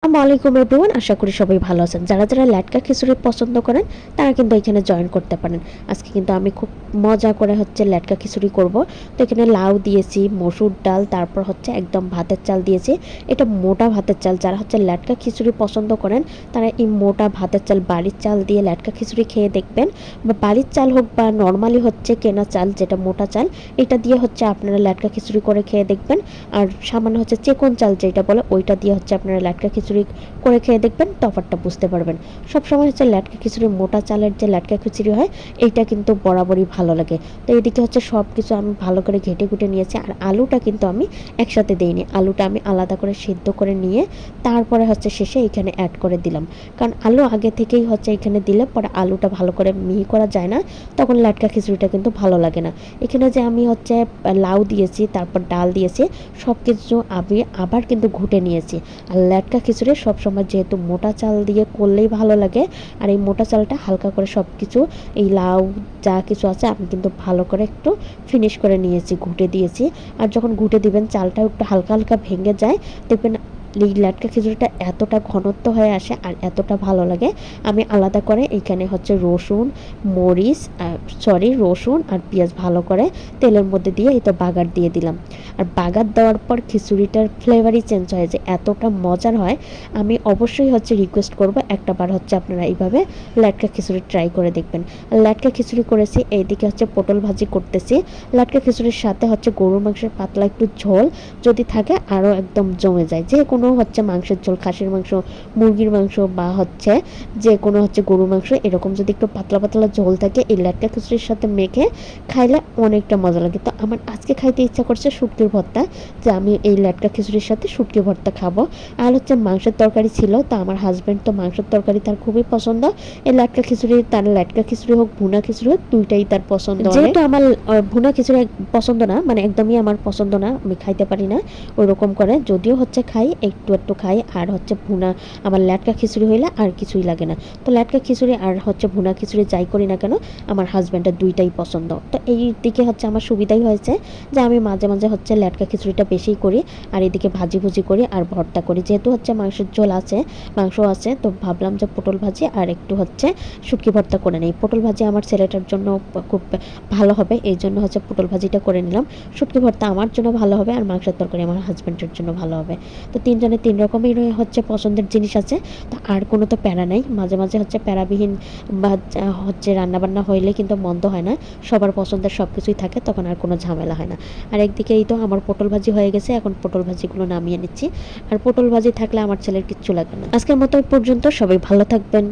আসসালামাইকুম এভরিওয়ান, আশা করি সবাই ভালো আছেন। যারা যারা ল্যাটকা খিচুড়ি পছন্দ করেন তারা কিন্তু এখানে জয়েন করতে পারেন। আজকে কিন্তু আমি খুব মজা করে ল্যাটকা খিচুড়ি করব। তো এখানে লাউ দিয়েছি, মসুর ডাল, তারপর একদম ভাতের চাল দিয়েছি। এটা মোটা ভাতের চাল। যারা ল্যাটকা খিচুড়ি পছন্দ করেন তারা এই মোটা ভাতের চাল, বাড়ির চাল দিয়ে ল্যাটকা খিচুড়ি খেয়ে দেখবেন। বা বাড়ির চাল হোক বা নর্মালি কেনা চাল, যেটা মোটা চাল, এটা দিয়ে আপনারা ল্যাটকা খিচুড়ি করে খেয়ে দেখবেন। আর সামান্য চেকন চাল যেটা বলে, ওইটা দিয়ে আপনারা ল্যাটকা খিচুড়ি করে খেয়ে দেখবেন, তফাৎটা বুঝতে পারবেন। সবসময় ল্যাটকা খিচুড়ি, মোটা চালের যে ল্যাটকা খিচুড়ি হয়, এইটা কিন্তু বরাবরই ভালো লাগে। তো এইদিকে সব কিছু আমি ভালো করে ঘেটে ঘুটে নিয়েছি। আর আলুটা কিন্তু আমি একসাথে দিইনি, আলুটা আমি আলাদা করে সিদ্ধ করে নিয়ে তারপরে শেষে এখানে অ্যাড করে দিলাম। কারণ আলু আগে থেকেই এখানে দিলে পরে আলুটা ভালো করে মিহি করা যায় না, তখন ল্যাটকা খিচুড়িটা কিন্তু ভালো লাগে না। এখানে যে আমি লাউ দিয়েছি, তারপর ডাল দিয়েছি, সব কিছু আমি আবার কিন্তু ঘুটে নিয়েছি। আর ল্যাটকা খিচুড়ি সবসময় যেহেতু মোটা চাল দিয়ে করলেই ভালো লাগে, আর এই মোটা চালটা হালকা করে সব কিছু, এই লাউ যা কিছু আছে, আমি কিন্তু ভালো করে একটু ফিনিশ করে নিয়েছি, ঘুটে দিয়েছি। আর যখন ঘুটে দিবেন, চালটা একটু হালকা হালকা ভেঙে যায়, দেখবেন এই ল্যাটকা খিচুড়িটা এতটা ঘনত্ব হয়ে আসে আর এতটা ভালো লাগে। আমি আলাদা করে এখানে রসুন, মরিচ, রসুন আর পেঁয়াজ ভালো করে তেলের মধ্যে দিয়ে এই তো বাগার দিয়ে দিলাম। আর বাগার দেওয়ার পর খিচুড়িটার ফ্লেভারই চেঞ্জ হয়ে যায়, এতটা মজার হয়। আমি অবশ্যই রিকোয়েস্ট করবো একটাবার আপনারা এইভাবে ল্যাটকা খিচুড়ি ট্রাই করে দেখবেন। ল্যাটকা খিচুড়ি করেছি, এইদিকে পটল ভাজি করতেছি। ল্যাটকা খিচুড়ির সাথে গরুর মাংসের পাতলা একটু ঝোল যদি থাকে, আরও একদম জমে যায়। যে কোনো মাংসের ঝোল, খাসির মাংস, মুরগির মাংস বা যে কোনো গরুর মাংস, এরকম যদি একটু পাতলা পাতলা ঝোল থাকে, এই ল্যাটকা খিচুড়ির সাথে মেখে খাইলে অনেকটা মজা লাগে। তো আমার আজকে খাইতে ইচ্ছা করছে শুটকির ভর্তা, যে আমি এই ল্যাটকা খিচুড়ির সাথে শুটকি ভর্তা খাবো। আর মাংসের তরকারি ছিল, তো আমার হাজব্যান্ড তো মাংসের তরকারি তার খুবই পছন্দ। এই ল্যাটকা খিচুড়ি, তার ল্যাটকা খিচুড়ি হোক, ভুনা খিচুড়ি হোক, দুইটাই তার পছন্দ। যেহেতু আমার ভুনা খিচুড়ি পছন্দ না, মানে একদমই আমার পছন্দ না, আমি খাইতে পারি না ওরকম করে। যদিও খাই, একটু একটু খাই। আর ভুনা, আমার ল্যাটকা খিচুড়ি হইলে আর কিছুই লাগে না। তো ল্যাটকা খিচুড়ি আর ভুনা খিচুড়ি যাই করি না কেন, আমার হাজব্যান্ডের দুইটাই পছন্দ। তো এই দিকে আমার সুবিধাই হয়েছে যে আমি মাঝে মাঝে ল্যাটকা খিচুড়িটা বেশিই করি, আর এদিকে ভাজি ভুজি করি আর ভর্তা করি। যেহেতু মাংসের ঝোল আছে, মাংস আছে, তো ভাবলাম যে পটল ভাজি আর একটু শুটকি ভর্তা করে নেই। পটল ভাজি আমার ছেলেটার জন্য খুব ভালো হবে, এই জন্য পটল ভাজিটা করে নিলাম। শুটকি ভর্তা আমার জন্য ভালো হবে, আর মাংসের তরকারি আমার হাজব্যান্ডের জন্য ভালো হবে। তো তিনজনের তিন রকমই পছন্দের জিনিস আছে। তো আর কোনো তো প্যারা নাই। মাঝে মাঝে প্যারাবিহীন বা রান্নাবান্না হইলে কিন্তু মন্দ হয় না, সবার পছন্দের সব কিছুই থাকে, তখন আর কোনো ঝামেলা হয় না। আর একদিকে এই তো আমার পটল ভাজি হয়ে গেছে, এখন পটল ভাজিগুলো নামিয়ে নিচ্ছি। আর পটল ভাজি থাকলে আমার ছেলের কিচ্ছু লাগে না। আজকের মতো এই পর্যন্ত, সবাই ভালো থাকবেন।